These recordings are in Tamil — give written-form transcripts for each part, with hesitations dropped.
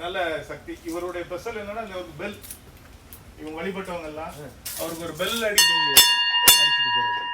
நல்ல சக்தி. இவருடைய ஸ்பெஷல் என்னன்னா இந்த ஒரு பெல், இவங்க வழிபட்டவங்க எல்லாம் அவருக்கு ஒரு பெல் அடிச்சுட்டு போறது.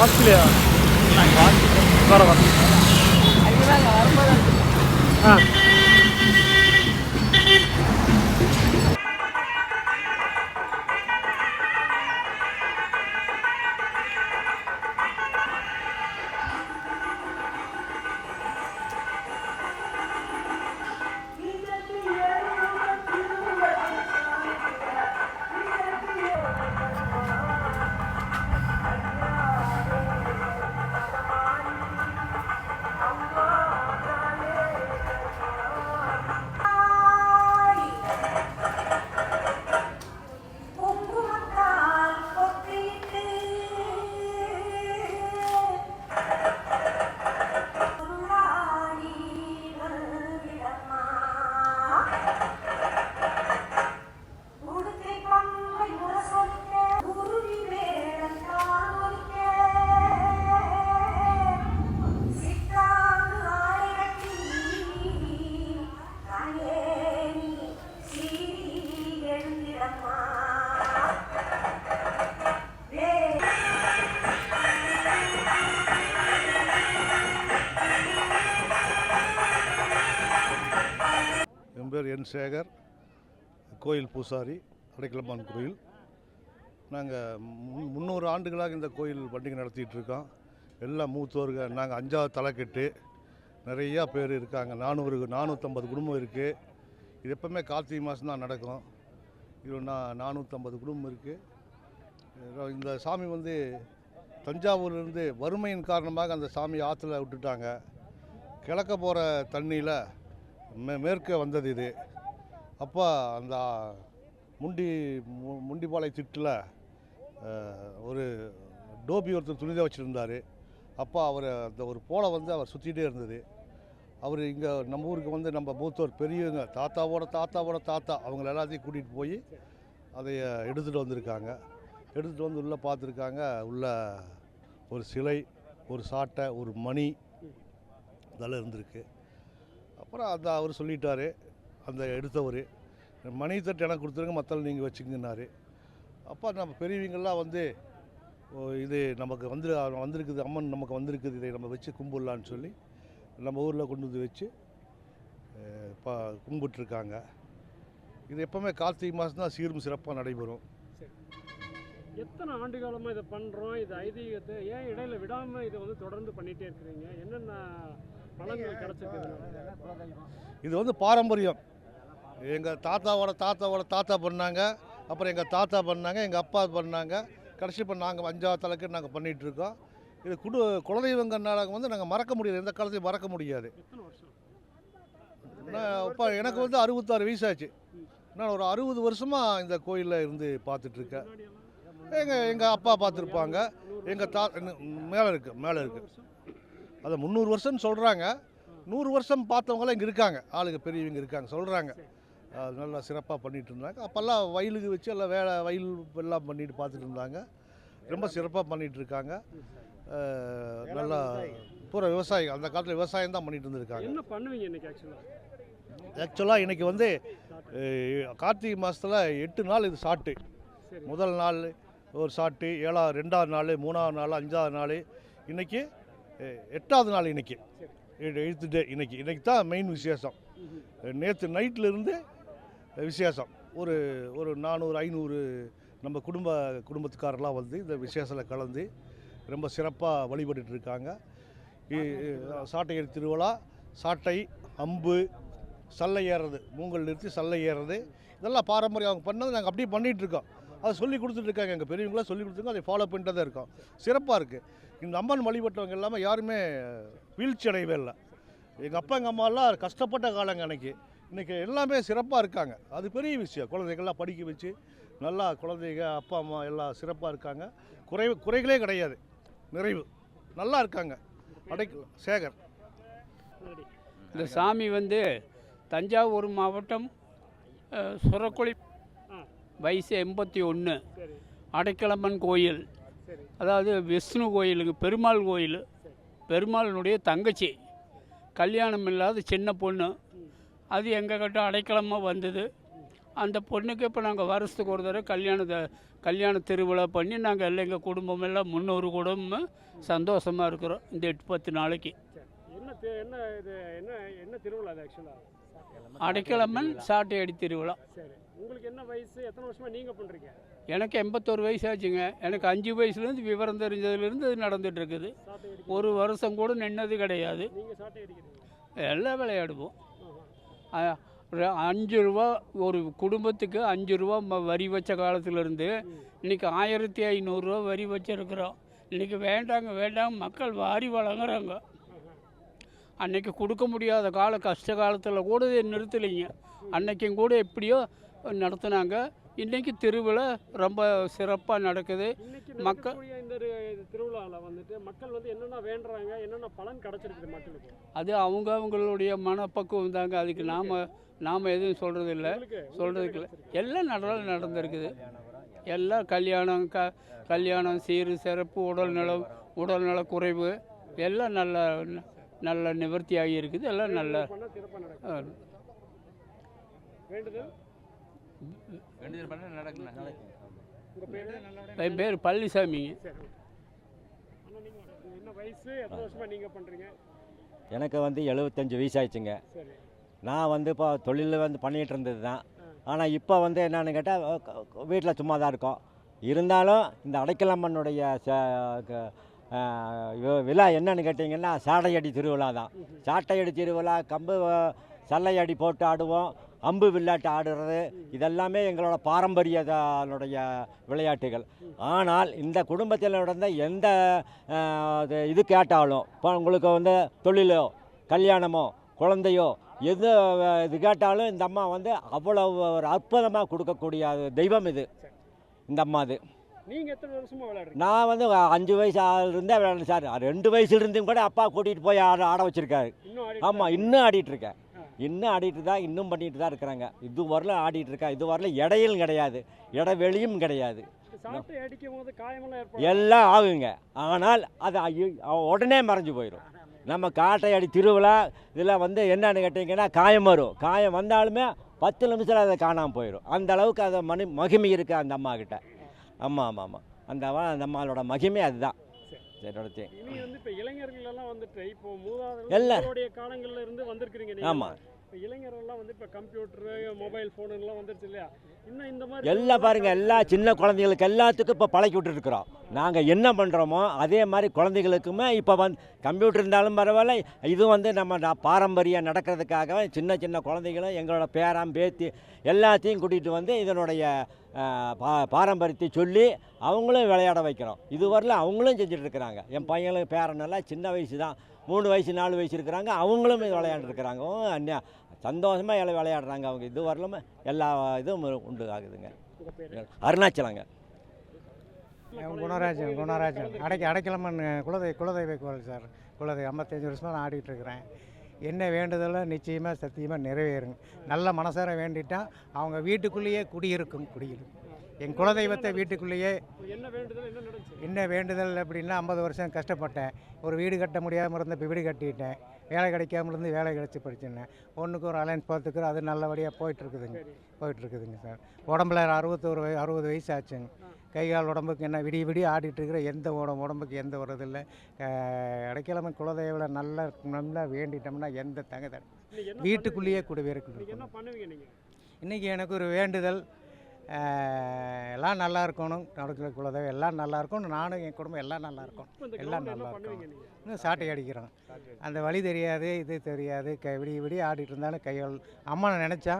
ஆஸ்திரேலியா வர வர ஆ என் பேர் என் சேகர், கோயில் பூசாரி, அடைக்கலம்மான் கோயில். நாங்கள் 300 ஆண்டுகளாக இந்த கோயில் பண்டிகை நடத்திட்டு இருக்கோம். எல்லாம் மூத்தோர்கள். நாங்கள் 5வது தலைக்கட்டு, நிறையா பேர் இருக்காங்க. 450 குடும்பம் இருக்குது. இது எப்போவுமே கார்த்திகை மாதம் தான் நடக்கும். இது 450 குடும்பம் இருக்குது. இந்த சாமி வந்து தஞ்சாவூர்லேருந்து வறுமையின் காரணமாக அந்த சாமி ஆற்றுல விட்டுட்டாங்க. கிழக்க போகிற தண்ணியில் மேற்கே வந்தது இது. அப்போ அந்த முண்டிபாளைய திட்டில் ஒரு டோபி ஒருத்தர் துணிதை வச்சுருந்தார். அப்போ அவர் அந்த ஒரு போலை வந்து அவர் சுற்றிகிட்டே இருந்தது. அவர் இங்கே நம்ம ஊருக்கு வந்து நம்ம மூத்தோர் பெரியவங்க தாத்தாவோட தாத்தா அவங்கள எல்லாத்தையும் கூட்டிகிட்டு போய் அதை எடுத்துகிட்டு வந்திருக்காங்க. எடுத்துகிட்டு வந்து உள்ளே பார்த்துருக்காங்க. உள்ள ஒரு சிலை, ஒரு சாட்டை, ஒரு மணி இதெல்லாம் இருந்திருக்கு. அப்புறம் அந்த அவர் சொல்லிட்டார், அந்த எடுத்தவர், மணி தட்டு எனக்கு கொடுத்துருங்க, மற்ற நீங்கள் வச்சுங்கன்னாரு. அப்போ நம்ம பெரியவங்கள்லாம் வந்து இது நமக்கு வந்திருக்குது, அம்மன் நமக்கு வந்திருக்குது, இதை நம்ம வச்சு கும்பிடலான்னு சொல்லி நம்ம ஊரில் கொண்டு வந்து வச்சு கும்பிட்டுருக்காங்க. இது எப்போவுமே கார்த்திகை மாதம் தான் சீரும் சிறப்பாக நடைபெறும். எத்தனை ஆண்டு காலமாக இதை பண்ணுறோம்? இது ஐதீகத்தை ஏன் இடையில விடாமல் இதை வந்து தொடர்ந்து பண்ணிகிட்டே இருக்கிறீங்க? என்னென்ன பலன்கள் கிடச்சிருக்குது? இது வந்து பாரம்பரியம். எங்கள் தாத்தாவோட தாத்தா பண்ணாங்க, அப்புறம் எங்கள் தாத்தா பண்ணாங்க, எங்கள் அப்பா பண்ணாங்க, கடைசி இப்போ நாங்கள் 5வது தலைக்கு நாங்கள் பண்ணிகிட்ருக்கோம். இது குலதெய்வங்க நாடகம் வந்து நாங்கள் மறக்க முடியாது, எந்த காலத்தையும் மறக்க முடியாது. இப்போ எனக்கு வந்து 66 வயசாச்சு. நான் ஒரு 60 வருஷமாக இந்த கோயிலில் இருந்து பார்த்துட்ருக்கேன். எங்கள் அப்பா பார்த்துருப்பாங்க, எங்கள் மேலே இருக்குது. அதை 300 வருஷம்னு சொல்கிறாங்க. 100 வருஷம் பார்த்தவங்களாம் இங்கே இருக்காங்க, ஆளுங்க பெரியவங்க இருக்காங்க சொல்கிறாங்க. அது நல்லா சிறப்பாக பண்ணிகிட்டு இருந்தாங்க. அப்போல்லாம் வயலுக்கு வச்சு எல்லாம் வயல் எல்லாம் பண்ணிட்டு பார்த்துட்டு இருந்தாங்க. ரொம்ப சிறப்பாக பண்ணிகிட்ருக்காங்க. நல்லா பூரா விவசாயம், அந்த காலத்தில் விவசாயம் தான் பண்ணிட்டு இருந்திருக்காங்க. என்ன பண்ணுவீங்க இன்றைக்கி? ஆக்சுவலாக இன்றைக்கி வந்து கார்த்திகை மாதத்தில் 8 நாள் இது சாட்டு. முதல் நாள் ஒரு சாட்டு, 2வது நாள், 3வது நாள், 5வது நாள், இன்றைக்கி 8வது நாள். இன்றைக்கி 8th டே. இன்றைக்கி தான் மெயின் விசேஷம். நேற்று நைட்டிலிருந்து விசேஷம். ஒரு ஒரு 400-500 நம்ம குடும்பத்துக்காரெல்லாம் வந்து இந்த விசேஷத்தில் கலந்து ரொம்ப சிறப்பாக வழிபட்டுட்டு இருக்காங்க. சாட்டை ஏறு திருவிழா, சாட்டை, அம்பு, சல்லை ஏறுறது, மூங்கல் நிறுத்தி சல்லை ஏறுறது, இதெல்லாம் பாரம்பரியம் அவங்க பண்ணது நாங்கள் அப்படியே பண்ணிகிட்ருக்கோம். அதை சொல்லி கொடுத்துட்ருக்காங்க, எங்கள் பெரியவங்களாம் சொல்லி கொடுத்துருக்கோம். அதை ஃபாலோ பண்ணிட்டு தான் இருக்கோம். சிறப்பாக இருக்குது. இந்த அம்மன் வழிபட்டவங்க இல்லாமல் யாருமே வீழ்ச்சி அடையவே இல்லை. எங்கள் அப்பா எங்கள் அம்மாலாம் கஷ்டப்பட்ட காலங்க அன்றைக்கி. இன்றைக்கி எல்லாமே சிறப்பாக இருக்காங்க. அது பெரிய விஷயம். குழந்தைகள்லாம் படிக்க வச்சு நல்லா குழந்தைங்க அப்பா அம்மா எல்லாம் சிறப்பாக இருக்காங்க. குறைகளே கிடையாது, நிறைவு நல்லா இருக்காங்க. சேகர். இந்த சாமி வந்து தஞ்சாவூர் மாவட்டம் சுரக்குழி, வயசு 81, அடைக்கலம்மன் கோயில், அதாவது விஷ்ணு கோயிலுக்கு பெருமாள் கோயில், பெருமாளினுடைய தங்கச்சி, கல்யாணம் இல்லாத சின்ன பொண்ணு. அது எங்கள் கிட்ட அடைக்கலமாக வந்தது. அந்த பொண்ணுக்கு இப்போ நாங்கள் வருஷத்துக்கு ஒரு தடவை கல்யாண திருவிழா பண்ணி நாங்கள் எல்லாம் எங்கள் குடும்பம் எல்லாம் 300 குடும்பம் சந்தோஷமாக இருக்கிறோம் இந்த 8-10 நாளைக்கு. என்ன திருவிழா அது ஆக்சுவலாக? அடைக்கலம்மன் சாட்டையடி திருவிழா. சரி, உங்களுக்கு என்ன வயசு? எத்தனை வருஷமாக நீங்கள் பண்ணுறீங்க? எனக்கு 81 வயசு ஆச்சுங்க. எனக்கு 5 வயசுலேருந்து விவரம் தெரிஞ்சதுலேருந்து இது நடந்துட்டு இருக்குது. ஒரு வருஷம் கூட நின்னது கிடையாது. நீங்கள் சாட்டை அடிக்கிறீங்க? எல்லாம் விளையாடுவோம். 5 ரூபா ஒரு குடும்பத்துக்கு 5 ரூபா வரி வச்ச காலத்திலேருந்து இன்றைக்கி 1500 ரூபா வரி வச்சுருக்குறோம். இன்றைக்கி வேண்டாங்க மக்கள் வாரி வழங்குறாங்க. அன்றைக்கி கொடுக்க முடியாத கஷ்ட காலத்தில் கூட நிறுத்தலைங்க. அன்றைக்கும் கூட எப்படியோ நடத்துனாங்க. இன்றைக்கி திருவிழா ரொம்ப சிறப்பாக நடக்குது. மக்கள் இந்த திருவிழாவில் வந்துட்டு மக்கள் வந்து என்னென்ன வேண்டுறாங்க, என்னென்ன பலன் கிடச்சிருக்குது மக்களுக்கு? அது அவங்களுடைய மனப்பக்குவம் தாங்க. அதுக்கு நாம் எதுவும் சொல்கிறதுக்கு இல்லை. எல்லாம் நடந்திருக்குது. எல்லாம் கல்யாணம் சீர் சிறப்பு, உடல்நல குறைவு எல்லாம் நல்ல நிவர்த்தி ஆகி இருக்குது. எல்லாம் நல்ல என் பேர் பழனிசாமிங்க. எனக்கு வந்து 75 வயசு ஆயிடுச்சுங்க. நான் வந்து இப்போ தொழில் வந்து பண்ணிகிட்டு இருந்தது தான். ஆனால் இப்போ வந்து என்னென்னு கேட்டால் வீட்டில் சும்மா தான் இருக்கோம். இருந்தாலும் இந்த அடைக்கலம்மனுடைய விழா என்னன்னு கேட்டிங்கன்னா சாட்டையடி திருவிழா தான். சாட்டையடி திருவிழா, கம்பு சல்லையடி போட்டு ஆடுவோம், அம்பு விளையாட்டு ஆடுறது, இதெல்லாமே எங்களோட பாரம்பரியனுடைய விளையாட்டுகள். ஆனால் இந்த குடும்பத்தில் நடந்த எந்த இது கேட்டாலும், இப்போ உங்களுக்கு வந்து தொழிலோ கல்யாணமோ குழந்தையோ எது இது கேட்டாலும் இந்த அம்மா வந்து அவ்வளோ ஒரு அற்புதமாக கொடுக்கக்கூடிய தெய்வம் இது இந்த அம்மா. அது நீங்கள் எத்தனை வருஷமாக விளையாடுறீங்க? நான் வந்து 5 வயசு இருந்தே விளையாடுறேன் சார். 2 வயசுலேருந்தும் கூட அப்பா கூட்டிகிட்டு போய் ஆட வச்சுருக்காரு. ஆமாம், இன்னும் ஆடிட்டுருக்கேன். இன்னும் ஆடிட்டு தான், இன்னும் பண்ணிட்டு தான் இருக்கிறாங்க. இது வரலாம் ஆடிட்டு இருக்கேன். இது வரல இடையும் கிடையாது, இடைவெளியும் கிடையாது. எல்லாம் ஆகுங்க. ஆனால் அது உடனே மறைஞ்சு போயிடும். நம்ம காட்டையடி திருவிழா இதில் வந்து என்னன்னு கேட்டிங்கன்னா காயம் வரும். காயம் வந்தாலுமே 10 நிமிஷத்தில் அதை காணாமல் போயிடும். அந்த அளவுக்கு அதை மகிமை இருக்குது அந்த அம்மா கிட்ட. ஆமாம், அந்த அம்மாவோட மகிமை அதுதான். இளைஞர்கள் எல்லாம் வந்துட்டு இப்போ மூதாதையர்களுடைய காலங்கள்ல இருந்து வந்திருக்கிறீங்க. ஆமாம், இளைஞர்கள்லாம் வந்து இப்போ கம்ப்யூட்டரு, மொபைல் ஃபோன் எல்லாம் வந்துருச்சு இல்லையா? இன்னும் இந்த மாதிரி எல்லாம் பாருங்கள், எல்லா சின்ன குழந்தைகளுக்கு எல்லாத்துக்கும் இப்போ பழக்கி விட்டுருக்குறோம். நாங்கள் என்ன பண்ணுறோமோ அதே மாதிரி குழந்தைகளுக்குமே இப்போ வந்து கம்ப்யூட்டர் இருந்தாலும் பரவாயில்ல. இது வந்து நம்ம பாரம்பரியம் நடக்கிறதுக்காக சின்ன சின்ன குழந்தைகளும் எங்களோட பேரம் பேத்தி எல்லாத்தையும் கூட்டிகிட்டு வந்து இதனுடைய பாரம்பரியத்தை சொல்லி அவங்களும் விளையாட வைக்கிறோம். இது வரல அவங்களும் செஞ்சுட்ருக்குறாங்க. என் பையனுக்கு பேரனெல்லாம் சின்ன வயசு தான், 3 வயசு 4 வயசு இருக்கிறாங்க. அவங்களும் விளையாண்டுருக்குறாங்க. சந்தோஷமாக எல்லாம் விளையாடுறாங்க. அவங்க இது வரலும் எல்லா இதுவும் உண்டு ஆகுதுங்க. அருணாச்சலங்க. குணராஜன் அடைக்கலம்மன் குலதெய்வ கோவில் சார். குலதெய்வம் 55 வருஷமாக நான் ஆடிட்டு இருக்கிறேன். என்ன வேண்டுதலும் நிச்சயமாக சத்தியமாக நிறைவேறுங்க. நல்ல மனசார வேண்டிட்டா அவங்க வீட்டுக்குள்ளேயே குடியிருக்கும். என் குலதெய்வத்தை வீட்டுக்குள்ளேயே. என்ன வேண்டுதல் அப்படின்னா, 50 வருஷம் கஷ்டப்பட்டேன். ஒரு வீடு கட்ட முடியாமல் இருந்த இப்போ வீடு கட்டிட்டேன். வேலை கிடைக்காமல் இருந்து வேலை கிடச்சி படிச்சிருந்தேன். ஒன்றுக்கு ஒரு அலைன்ஸ் பார்த்துக்கிறோம். அது நல்லபடியாக போயிட்டுருக்குதுங்க சார். உடம்புல 60 வயசு ஆச்சுங்க. கை கால் உடம்புக்கு என்ன விடிய ஆடிட்டுருக்கிற எந்த உடம்புக்கு எந்த வரதில்லை. அடைக்கலம்மன் குலதெய்வம் நல்லா வேண்டிட்டோம்னா எந்த தங்க இன்னைக்கு என்ன வீட்டுக்குள்ளேயே கூடவே இன்னைக்கு இருக்கணும். என்ன பண்ணுவீங்க நீங்கள்? இன்றைக்கி எனக்கு ஒரு வேண்டுதல், எல்லாம் நல்லா இருக்கணும், நடக்கிற குலதெய்வம் எல்லாம் நல்லா இருக்கணும், நானும் என் குடும்பம் எல்லாம் நல்லா இருக்கும், இப்போ இந்த எல்லாம் கிரவுண்ட் என்ன நல்லா பண்ணுவீங்க இருக்கும். நீங்கள்? இன்னும் சாட்டை அடிக்கிறோம். அந்த வழி தெரியாது, இது தெரியாது, விடிய விடிய ஆடிட்டு இருந்தாலும் கையால் அம்மனை நினச்சா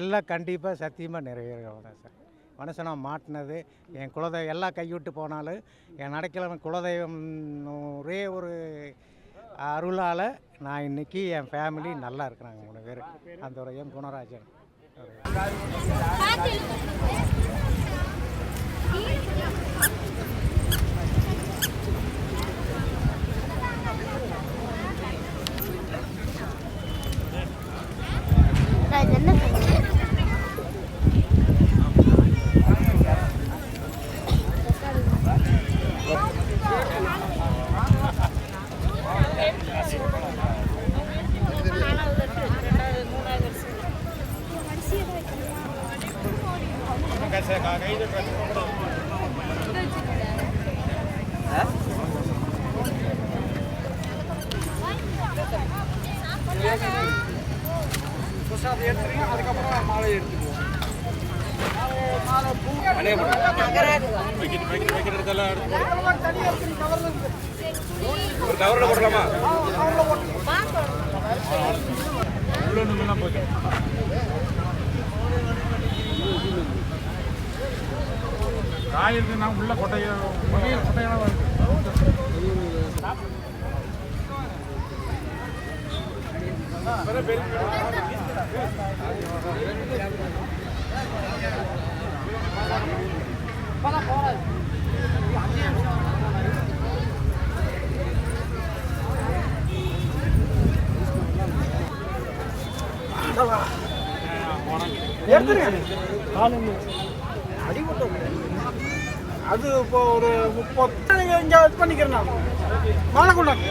எல்லாம் கண்டிப்பாக சத்தியமாக நிறைவேறும் தான் சார். மனுஷனா மாட்டினது என் குலதெய்வம் எல்லாம் கைவிட்டு போனாலும் என் நடக்கிழமை குலதெய்வம் ஒரே ஒரு அருளால் நான் இன்றைக்கி என் ஃபேமிலி நல்லா இருக்கிறாங்க 3 பேர். அந்த ஒரு எம் குணராஜன். காய் இருக்குன்னா உள்ள கொட்டையெல்லாம் வருது. அது இப்போ ஒரு 30 இங்கே இது பண்ணிக்கிறேன் நான் மாலை கொண்டாங்க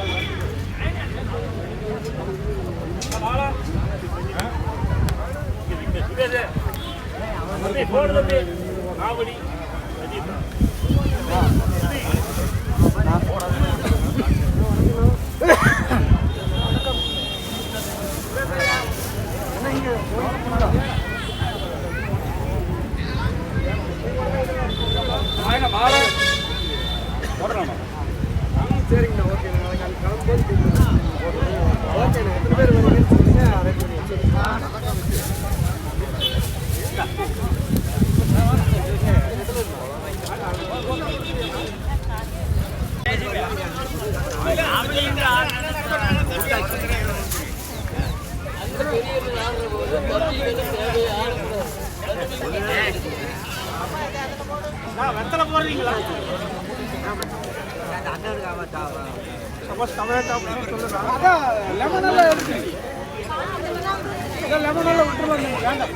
சரிங்கண்ணா, ஓகேண்ணா. நாளைக்கு அது கிளம்பும்போது ஓகேண்ணா. எத்தனை பேர் வரீங்கன்னு சொல்லுங்க, அரேஞ்ச் பண்ணி வெத்தலை போடுறீங்களா? சப்போஸ் தமிழ் சொல்லுங்க. அதான் லெமன் எல்லாம் இருக்கு. லெமன் எல்லாம் விட்டுருவாங்க, வேண்டாம்.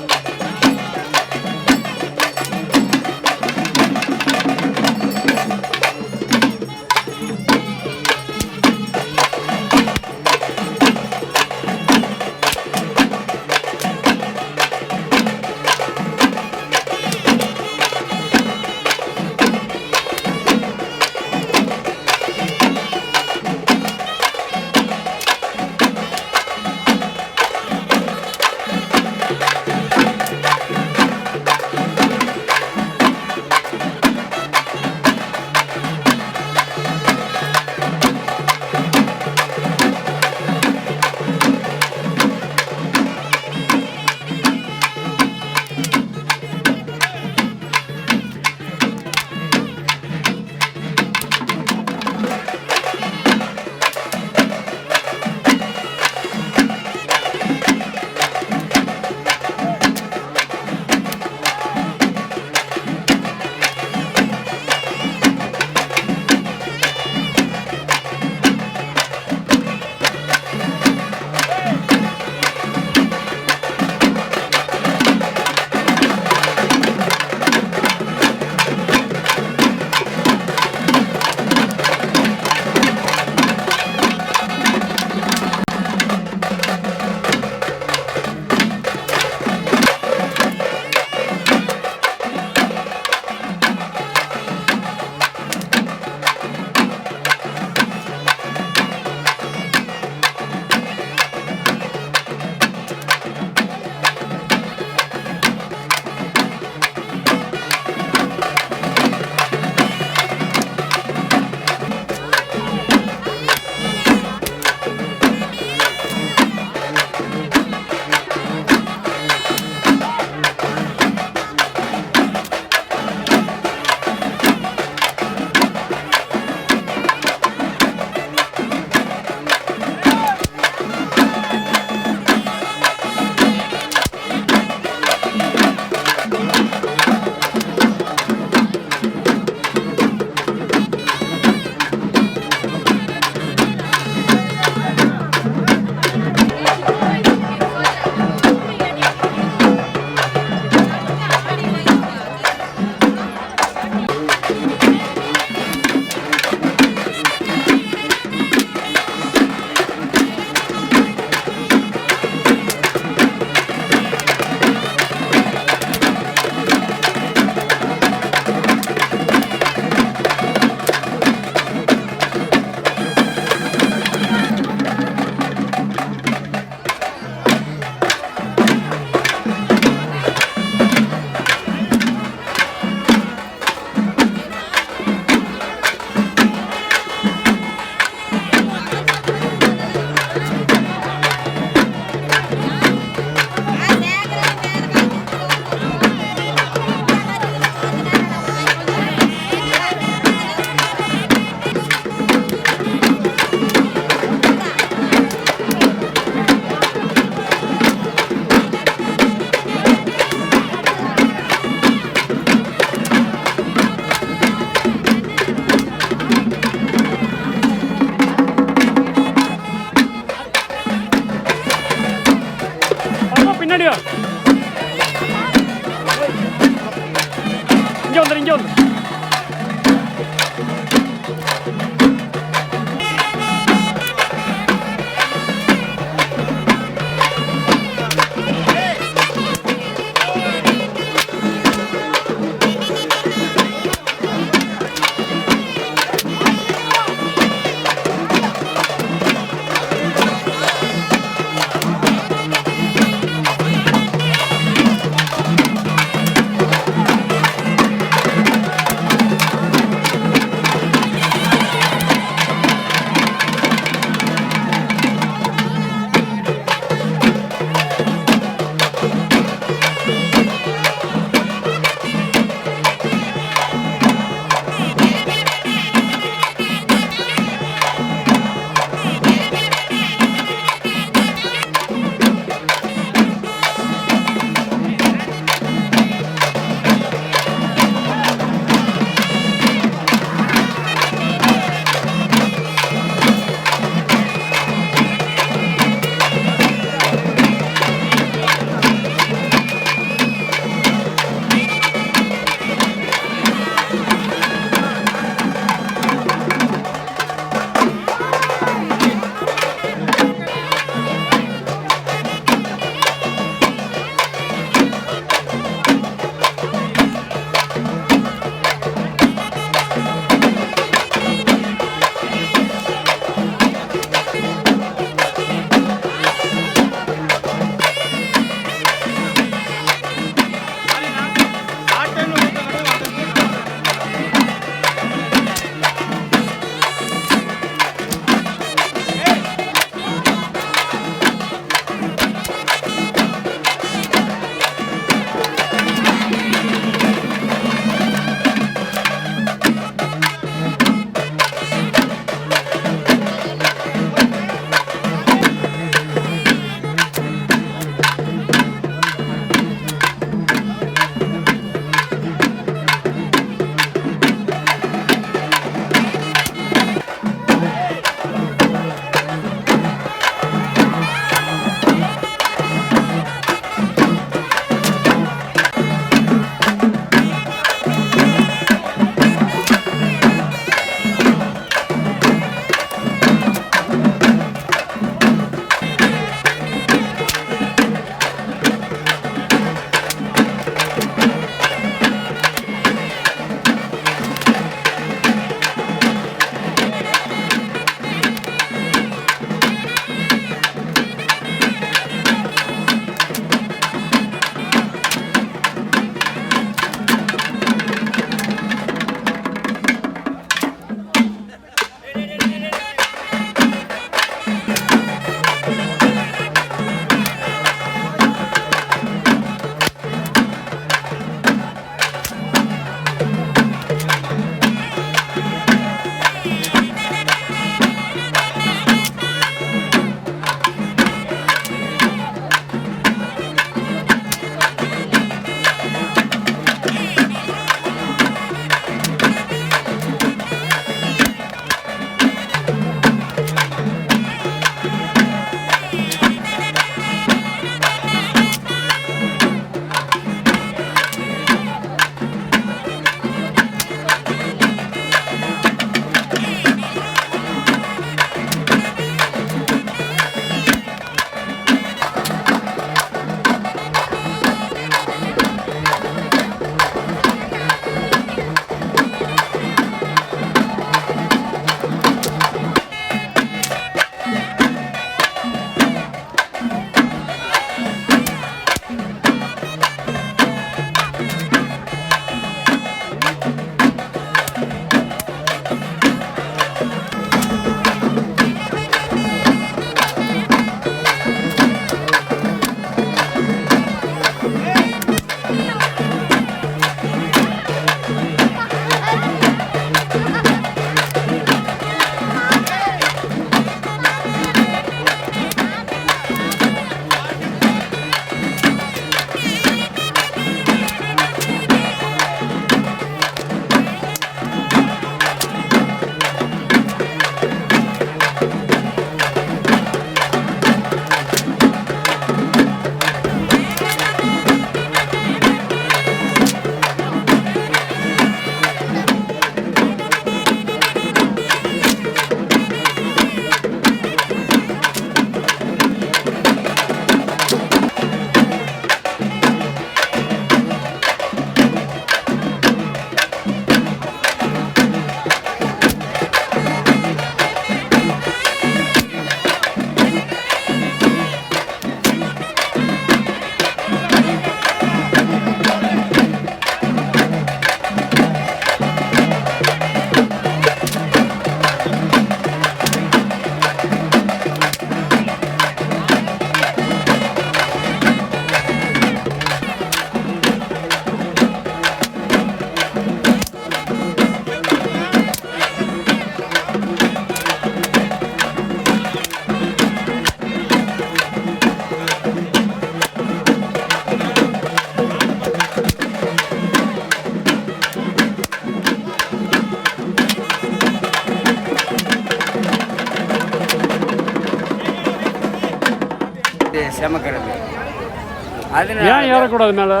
சுமக்கிறது. ஏன் அதனால ஏறக்கூடாது மேலே?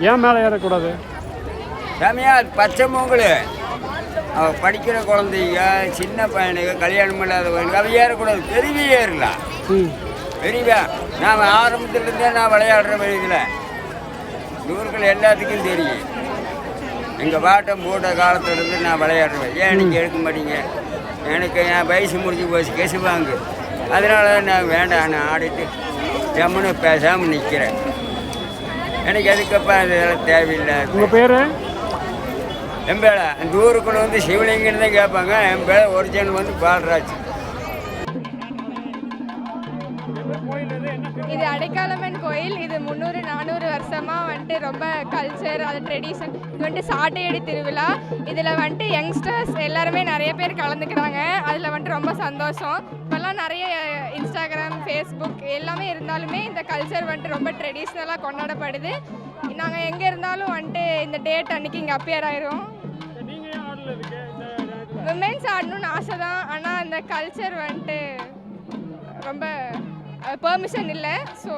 ஏன் மேலே ஏறக்கூடாது? சாமியா அது பச்சை மூங்கல். அவ படிக்கிற குழந்தைங்க, சின்ன பையனுக்கு, கல்யாணம் இல்லாதவங்க அவ ஏறக்கூடாது. பெரிய ஏறலாம். பெரியவா நான் ஆரம்பத்துலேருந்தே நான் விளையாடுற வயதில் ஊர்கள் எல்லாத்துக்கும் தெரியும். எங்கள் பாட்டம் போட்ட காலத்துலேருந்து நான் விளையாடுவேன். ஏன் நீங்கள் எடுக்க மாட்டீங்க? எனக்கு என் வயசு முடிஞ்சு போச்சு, கெசுவாங்க. அதனால நான் வேண்டாம், நான் ஆடிட்டு ஜம்முன்னு பேசாமல் நிற்கிறேன். எனக்கு எதுக்கப்பா இதெல்லாம் தேவையில்லை. உங்கள் பேர்? என் பேரை அந்த ஊருக்குள்ள வந்து சிவலிங்கன்னு தான் கேட்பாங்க. என் பேரை ஒரிஜினல் வந்து பாலராஜ். இது அடைக்காலம்மன் கோயில். இது 300-400 வருஷமாக வந்துட்டு ரொம்ப கல்ச்சர், அது ட்ரெடிஷன். இது வந்துட்டு சாட்டையடி திருவிழா. இதில் வந்துட்டு யங்ஸ்டர்ஸ் எல்லாருமே நிறைய பேர் கலந்துக்கிறாங்க. அதில் வந்துட்டு ரொம்ப சந்தோஷம். இப்போல்லாம் நிறைய இன்ஸ்டாகிராம், ஃபேஸ்புக் எல்லாமே இருந்தாலுமே இந்த கல்ச்சர் வந்துட்டு ரொம்ப ட்ரெடிஷ்னலாக கொண்டாடப்படுது. நாங்கள் எங்கே இருந்தாலும் வந்துட்டு இந்த டேட் அன்றைக்கி இங்கே அப்பியர் ஆயிரும். விமென்ஸ் ஆடணும்னு ஆசை தான். ஆனால் இந்த கல்ச்சர் வந்துட்டு ரொம்ப பெர்மிஷன் இல்லை. ஸோ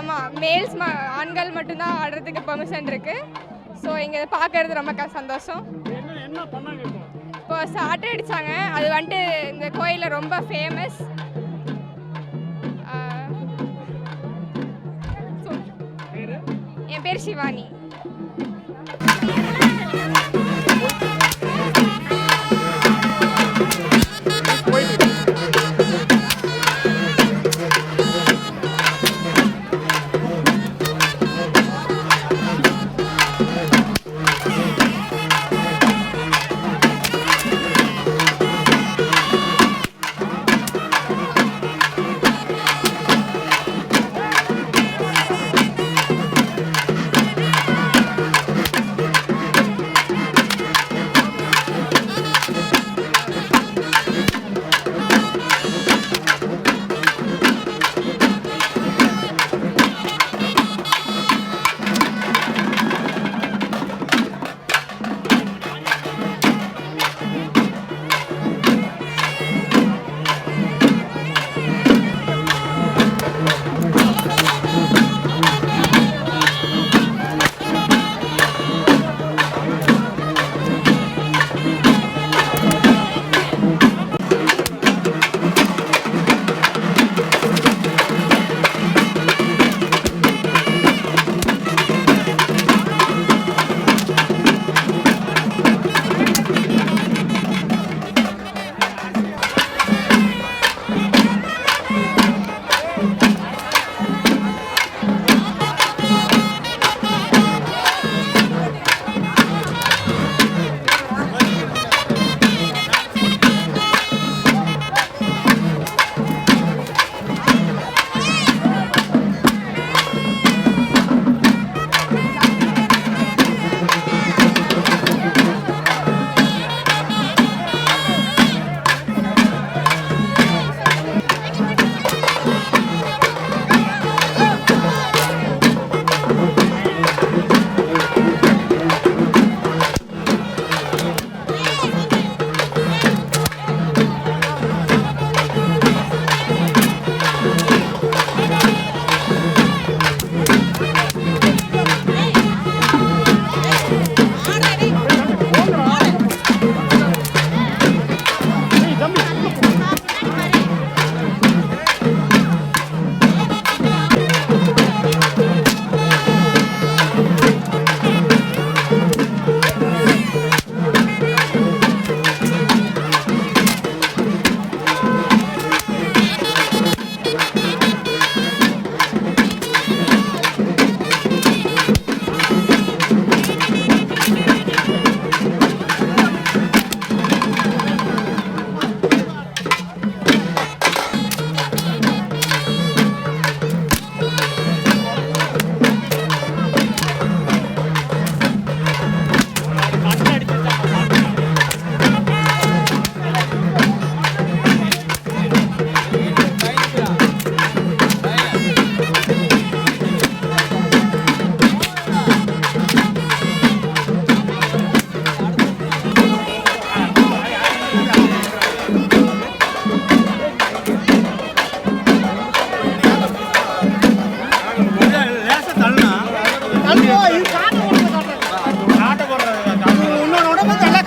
ஆமாம், மேல்ஸ் ஆண்கள் மட்டும்தான் ஆடுறதுக்கு பெர்மிஷன் இருக்குது. ஸோ இங்கே பார்க்கறது ரொம்ப சந்தோஷம். இப்போ சாட்டை அடித்தாங்க. அது வந்துட்டு இந்த கோயிலில் ரொம்ப ஃபேமஸ். என் பேர் சிவானி.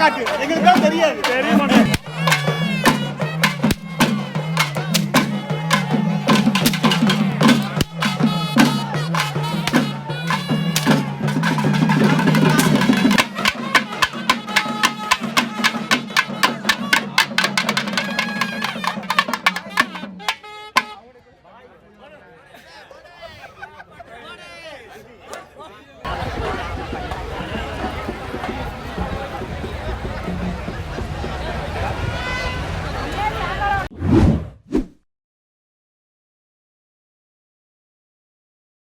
நாக்கு எங்களுக்கு தெரியாது தெரியுமா